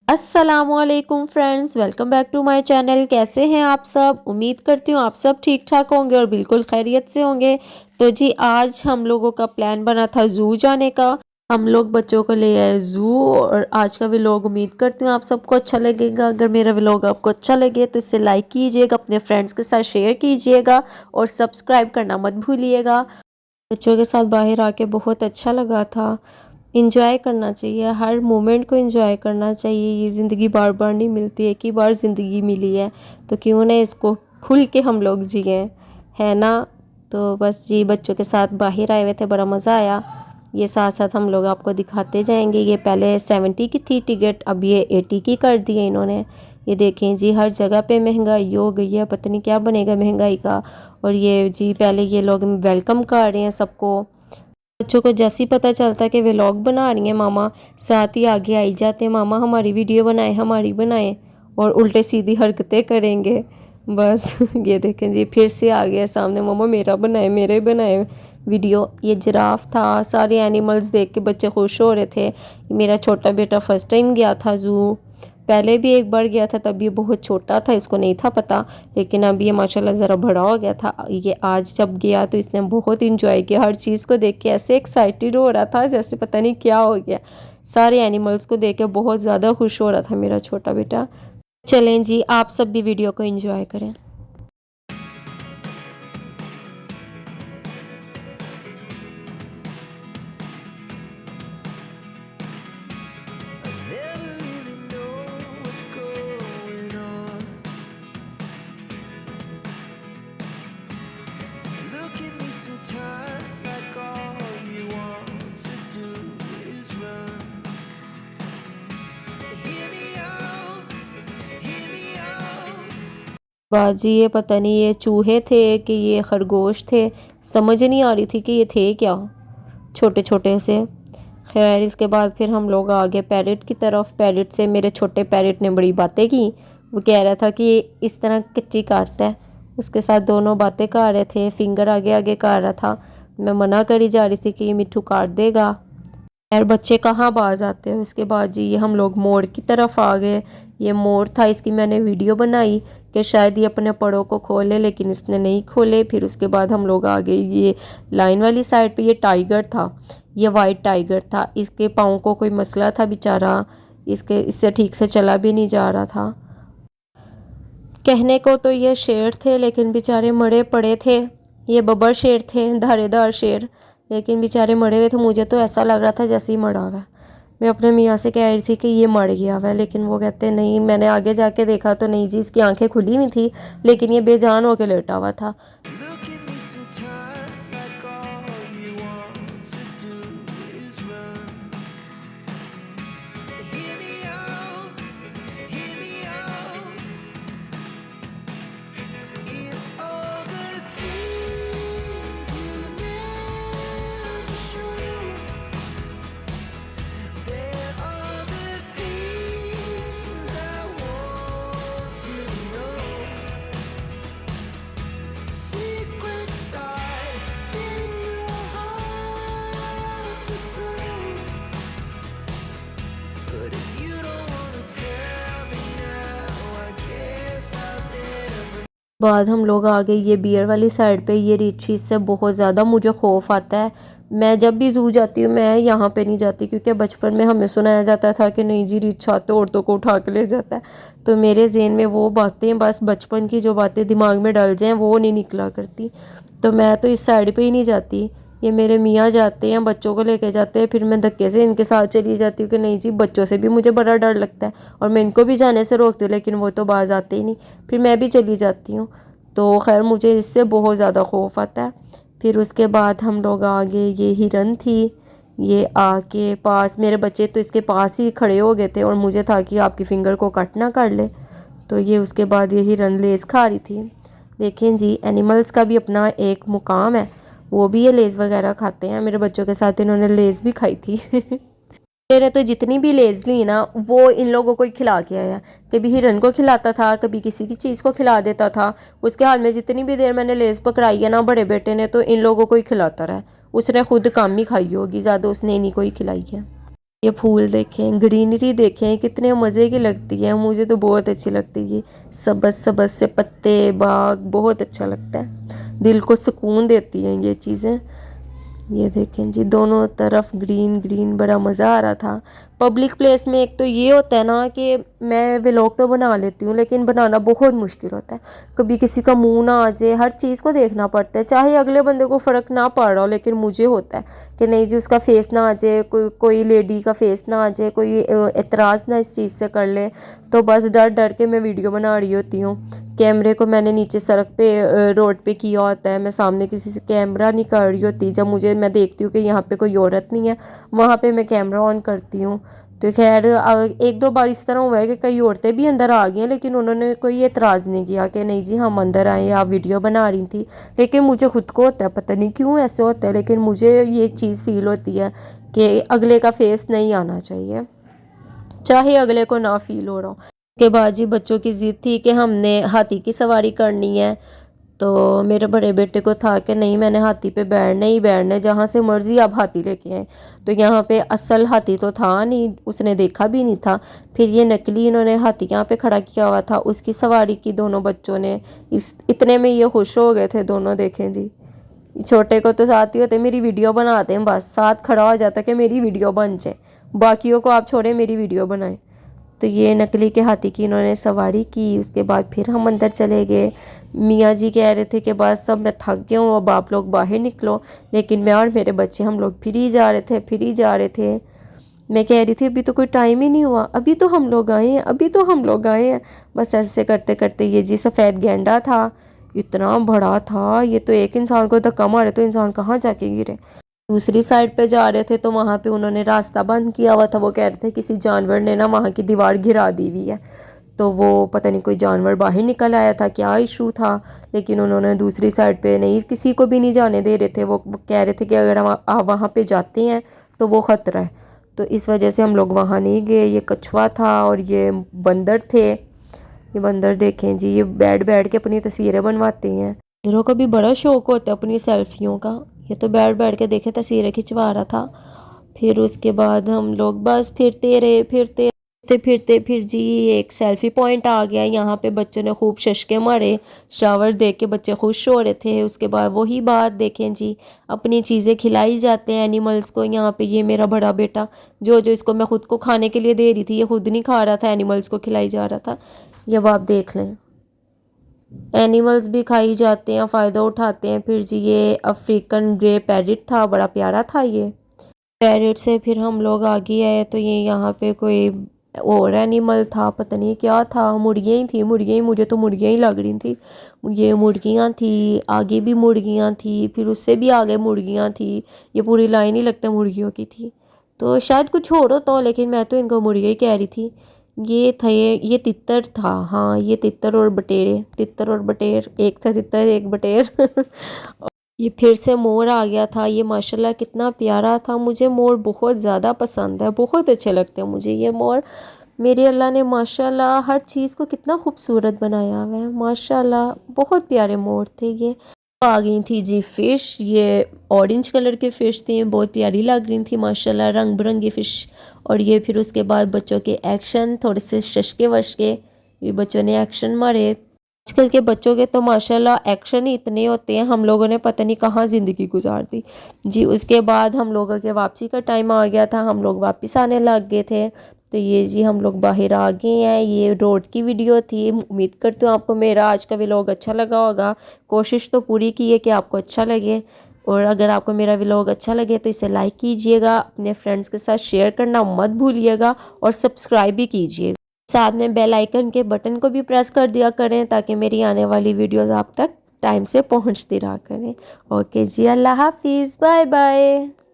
अस्सलामुअलैकुम friends, welcome back to my channel. कैसे हैं आप सब? उम्मीद करती हूँ आप सब ठीक ठाक होंगे और बिल्कुल खैरियत से होंगे। तो जी आज हम लोगों का प्लान बना था ज़ू जाने का। हम लोग बच्चों को ले आए ज़ू और आज का व्लॉग उम्मीद करती हूँ आप सबको अच्छा लगेगा। अगर मेरा व्लॉग आपको अच्छा लगे तो इसे लाइक कीजिएगा, अपने फ्रेंड्स के साथ शेयर कीजिएगा और सब्सक्राइब करना मत भूलिएगा। बच्चों के साथ बाहर आके बहुत अच्छा लगा था। इंजॉय करना चाहिए, हर मोमेंट को इंजॉय करना चाहिए। ये ज़िंदगी बार बार नहीं मिलती, एक ही बार ज़िंदगी मिली है, तो क्यों ना इसको खुल के हम लोग जिए, है ना। तो बस जी बच्चों के साथ बाहर आए हुए थे, बड़ा मज़ा आया। ये साथ साथ हम लोग आपको दिखाते जाएंगे। ये पहले 70 की थी टिकट, अब ये 80 की कर दी है इन्होंने। ये देखें जी हर जगह पे महंगाई हो गई है, पता नहीं क्या बनेगा महंगाई का। और ये जी पहले ये लोग वेलकम कर रहे हैं सबको। बच्चों को जैसे ही पता चलता है कि व्लॉग बना रही हैं मामा, साथ ही आगे आई जाते हैं, मामा हमारी वीडियो बनाए हमारी बनाए, और उल्टे सीधी हरकतें करेंगे बस। ये देखें जी फिर से आ गया सामने, मामा मेरा बनाए मेरे बनाए वीडियो। ये जिराफ था, सारे एनिमल्स देख के बच्चे खुश हो रहे थे। मेरा छोटा बेटा फर्स्ट टाइम गया था ज़ू, पहले भी एक बार गया था, तब ये बहुत छोटा था, इसको नहीं था पता। लेकिन अब ये माशाल्लाह ज़रा बड़ा हो गया था। ये आज जब गया तो इसने बहुत इंजॉय किया, हर चीज़ को देख के ऐसे एक्साइटेड हो रहा था जैसे पता नहीं क्या हो गया। सारे एनिमल्स को देख के बहुत ज़्यादा खुश हो रहा था मेरा छोटा बेटा। चलें जी आप सब भी वीडियो को इंजॉय करें। Never really know what's going on. Look at me sometimes like all you want to do is run. Hear me out, hear me out. बाजी ये पता नहीं ये चूहे थे कि ये खरगोश थे, समझ नहीं आ रही थी कि ये थे क्या, छोटे छोटे से। खैर इसके बाद फिर हम लोग आ गए पैरेट की तरफ। पैरेट से मेरे छोटे पैरेट ने बड़ी बातें की। वो कह रहा था कि इस तरह कच्ची काटता है, उसके साथ दोनों बातें कर रहे थे, फिंगर आगे आगे कर रहा था। मैं मना करी जा रही थी कि ये मिट्ठू काट देगा। यार बच्चे कहाँ बाज आते हैं। उसके बाद जी ये हम लोग मोड़ की तरफ आ गए। ये मोड़ था, इसकी मैंने वीडियो बनाई कि शायद ये अपने पड़ों को खोले, लेकिन इसने नहीं खोले। फिर उसके बाद हम लोग आ गए ये लाइन वाली साइड पे। ये टाइगर था, ये वाइट टाइगर था। इसके पाँव को कोई मसला था बेचारा, इससे ठीक से चला भी नहीं जा रहा था। कहने को तो ये शेर थे लेकिन बेचारे मरे पड़े थे। ये बब्बर शेर थे, धारेदार शेर, लेकिन बेचारे मरे हुए थे। मुझे तो ऐसा लग रहा था जैसे ही मरा हुआ। मैं अपने मियाँ से कह रही थी कि ये मर गया हुआ है, लेकिन वो कहते नहीं। मैंने आगे जाके देखा तो नहीं जी, इसकी आंखें खुली हुई थी, लेकिन ये बेजान होकर लेटा हुआ था। Look at me sometimes like all you want to do is run. Hear me out, hear me out. If all the things you never show, there are the things I want to know. Secrets start in your heart so slow. But if you don't wanna tell me now, I guess I'll never. बाद हम लोग आ गए ये beer वाली side पे। ये रीछी से बहुत ज़्यादा मुझे खौफ आता है। मैं जब भी ज़ू जाती हूँ मैं यहाँ पे नहीं जाती, क्योंकि बचपन में हमें सुनाया जाता था कि नहीं जी रीछा तो औरतों को उठा के ले जाता है। तो मेरे ज़हन में वो बातें, बस बचपन की जो बातें दिमाग में डल जाएँ वो नहीं निकला करती। तो मैं तो इस साइड पे ही नहीं जाती। ये मेरे मियाँ जाते हैं, बच्चों को लेके जाते हैं, फिर मैं धक्के से इनके साथ चली जाती हूँ कि नहीं जी बच्चों से भी मुझे बड़ा डर लगता है। और मैं इनको भी जाने से रोकती हूँ, लेकिन वो तो बाज आते ही नहीं, फिर मैं भी चली जाती हूँ। तो खैर मुझे इससे बहुत ज़्यादा खौफ आता है। फिर उसके बाद हम लोग आ गए, ये हिरन थी। ये आके पास, मेरे बच्चे तो इसके पास ही खड़े हो गए थे और मुझे था कि आपकी फिंगर को कट ना कर ले। तो ये उसके बाद ये हिरन लेस खा रही थी। देखें जी एनिमल्स का भी अपना एक मुकाम है, वो भी ये लेज़ वगैरह खाते हैं। मेरे बच्चों के साथ इन्होंने लेज़ भी खाई थी। मैंने तो जितनी भी लेज़ ली ना वो इन लोगों को ही खिला के आया। कभी हिरन को खिलाता था, कभी किसी की चीज़ को खिला देता था। उसके हाल में जितनी भी देर मैंने लेज़ पकड़ाई है ना बड़े बेटे ने, तो इन लोगों को ही खिलाता रहा। उसने खुद कम ही खाई होगी, ज़्यादा उसने नहीं कोई खिलाई है। ये फूल देखें, ग्रीनरी देखें कितने मज़े की लगती है, मुझे तो बहुत अच्छी लगती है। सबज सबज से पत्ते, बाग, बहुत अच्छा लगता है, दिल को सुकून देती हैं ये चीज़ें। ये देखें जी, दोनों तरफ ग्रीन ग्रीन, बड़ा मज़ा आ रहा था। पब्लिक प्लेस में एक तो ये होता है ना कि मैं व्लॉग तो बना लेती हूँ लेकिन बनाना बहुत मुश्किल होता है। कभी किसी का मुंह ना आ जाए, हर चीज़ को देखना पड़ता है, चाहे अगले बंदे को फ़र्क ना पड़ रहा हो लेकिन मुझे होता है कि नहीं जी उसका फेस ना आ जाए, कोई लेडी का फेस ना आ जाए, कोई एतराज़ ना इस चीज़ से कर ले, तो बस डर डर के मैं वीडियो बना रही होती हूँ। कैमरे को मैंने नीचे सड़क पे रोड पे किया होता है, मैं सामने किसी से कैमरा नहीं कर रही होती। जब मैं देखती हूँ कि यहाँ पे कोई औरत नहीं है, वहाँ पे मैं कैमरा ऑन करती हूँ। तो खैर एक दो बार इस तरह हुआ है कि कई औरतें भी अंदर आ गई हैं लेकिन उन्होंने कोई एतराज़ नहीं किया कि नहीं जी हम अंदर आए, आप वीडियो बना रही थी। लेकिन मुझे खुद को होता है, पता नहीं क्यों ऐसे होता है, लेकिन मुझे ये चीज़ फील होती है कि अगले का फेस नहीं आना चाहिए, चाहे अगले को ना फील हो रहा हो। उसके बाद जी बच्चों की ज़िद थी कि हमने हाथी की सवारी करनी है, तो मेरे बड़े बेटे को था कि नहीं मैंने हाथी पे बैठना ही बैठना है, जहाँ से मर्ज़ी आप हाथी लेके आए। तो यहाँ पे असल हाथी तो था नहीं, उसने देखा भी नहीं था। फिर ये नकली इन्होंने हाथी यहाँ पे खड़ा किया हुआ था, उसकी सवारी की दोनों बच्चों ने। इतने में ये खुश हो गए थे दोनों, देखें जी। छोटे को तो साथ ही होते मेरी वीडियो बनाते हैं, बस साथ खड़ा हो जाता कि मेरी वीडियो बन जाए, बाकियों को आप छोड़े मेरी वीडियो बनाएं। तो ये नकली के हाथी की इन्होंने सवारी की। उसके बाद फिर हम अंदर चले गए। मियाँ जी कह रहे थे कि बस सब मैं थक गया हूँ, अब आप लोग बाहर निकलो, लेकिन मैं और मेरे बच्चे हम लोग फिर ही जा रहे थे। मैं कह रही थी अभी तो कोई टाइम ही नहीं हुआ, अभी तो हम लोग आए हैं, अभी तो हम लोग आए हैं। बस ऐसे करते करते ये जी सफ़ेद गेंडा था, इतना बड़ा था, ये तो एक इंसान को धक्का मारे तो इंसान कहाँ जाके गिरे। दूसरी साइड पे जा रहे थे तो वहाँ पे उन्होंने रास्ता बंद किया हुआ था, वो कह रहे थे किसी जानवर ने ना वहाँ की दीवार गिरा दी हुई है, तो वो पता नहीं कोई जानवर बाहर निकल आया था, क्या इशू था। लेकिन उन्होंने दूसरी साइड पे नहीं, किसी को भी नहीं जाने दे रहे थे। वो कह रहे थे कि अगर हम आप वहाँ पे जाते हैं तो वो ख़तरा है, तो इस वजह से हम लोग वहाँ नहीं गए। ये कछुआ था और ये बंदर थे। ये बंदर देखें जी, ये बैठ बैठ के अपनी तस्वीरें बनवाते हैं। बंदरों को भी बड़ा शौक होता है अपनी सेल्फियों का। ये तो बैठ बैठ के देखे तस्वीरें खिंचवा रहा था। फिर उसके बाद हम लोग बस फिरते फिर जी एक सेल्फी पॉइंट आ गया। यहाँ पे बच्चों ने खूब शशके मारे, शावर देख के बच्चे खुश हो रहे थे। उसके बाद वही बात देखें जी, अपनी चीज़ें खिलाई जाते हैं एनिमल्स को। यहाँ पे ये मेरा बड़ा बेटा जो इसको मैं खुद को खाने के लिए दे रही थी, ये खुद नहीं खा रहा था, एनिमल्स को खिलाई जा रहा था। ये अब आप देख लें, एनिमल्स भी खाई जाते हैं, फ़ायदा उठाते हैं। फिर जी ये अफ्रीकन ग्रे पैरेट था, बड़ा प्यारा था ये। पैरेट से फिर हम लोग आगे आए तो ये यहाँ पे कोई और एनिमल था, पता नहीं क्या था, मुर्गियाँ ही थी, मुर्गियाँ ही, मुझे तो मुर्गियाँ ही लग रही थी। ये मुर्गियाँ थी, आगे भी मुर्गियाँ थी, फिर उससे भी आगे मुर्गियाँ थी। ये पूरी लाइन ही लगता है मुर्गियों की थी, तो शायद कुछ और होता हो लेकिन मैं तो इनको मुर्गियाँ ही कह रही थी। ये थे, ये तितर था, हाँ ये तितर और बटेर, एक था तितर एक बटेर। ये फिर से मोर आ गया था। ये माशाल्लाह कितना प्यारा था, मुझे मोर बहुत ज़्यादा पसंद है, बहुत अच्छे लगते हैं मुझे ये मोर। मेरे अल्लाह ने माशाल्लाह हर चीज़ को कितना खूबसूरत बनाया हुआ है, माशाल्लाह बहुत प्यारे मोर थे ये। आ गई थी जी फ़िश, ये ऑरेंज कलर के फ़िश थी, बहुत प्यारी लग रही थी माशाल्लाह, रंग बिरंगी फ़िश। और ये फिर उसके बाद बच्चों के एक्शन, थोड़े से शशके वशके, ये बच्चों ने एक्शन मारे। आजकल के बच्चों के तो माशाल्लाह एक्शन ही इतने होते हैं, हम लोगों ने पता नहीं कहाँ ज़िंदगी गुजार दी जी। उसके बाद हम लोगों के वापसी का टाइम आ गया था, हम लोग वापस आने लग गए थे। तो ये जी हम लोग बाहर आ गए हैं। ये रोड की वीडियो थी। उम्मीद करती हूँ आपको मेरा आज का व्लॉग अच्छा लगा होगा। कोशिश तो पूरी की है कि आपको अच्छा लगे, और अगर आपको मेरा व्लॉग अच्छा लगे तो इसे लाइक कीजिएगा, अपने फ्रेंड्स के साथ शेयर करना मत भूलिएगा, और सब्सक्राइब भी कीजिएगा। साथ में बेल आइकन के बटन को भी प्रेस कर दिया करें ताकि मेरी आने वाली वीडियोस आप तक टाइम से पहुंचती रहा करें। ओके जी, अल्लाह हाफिज़, बाय बाय।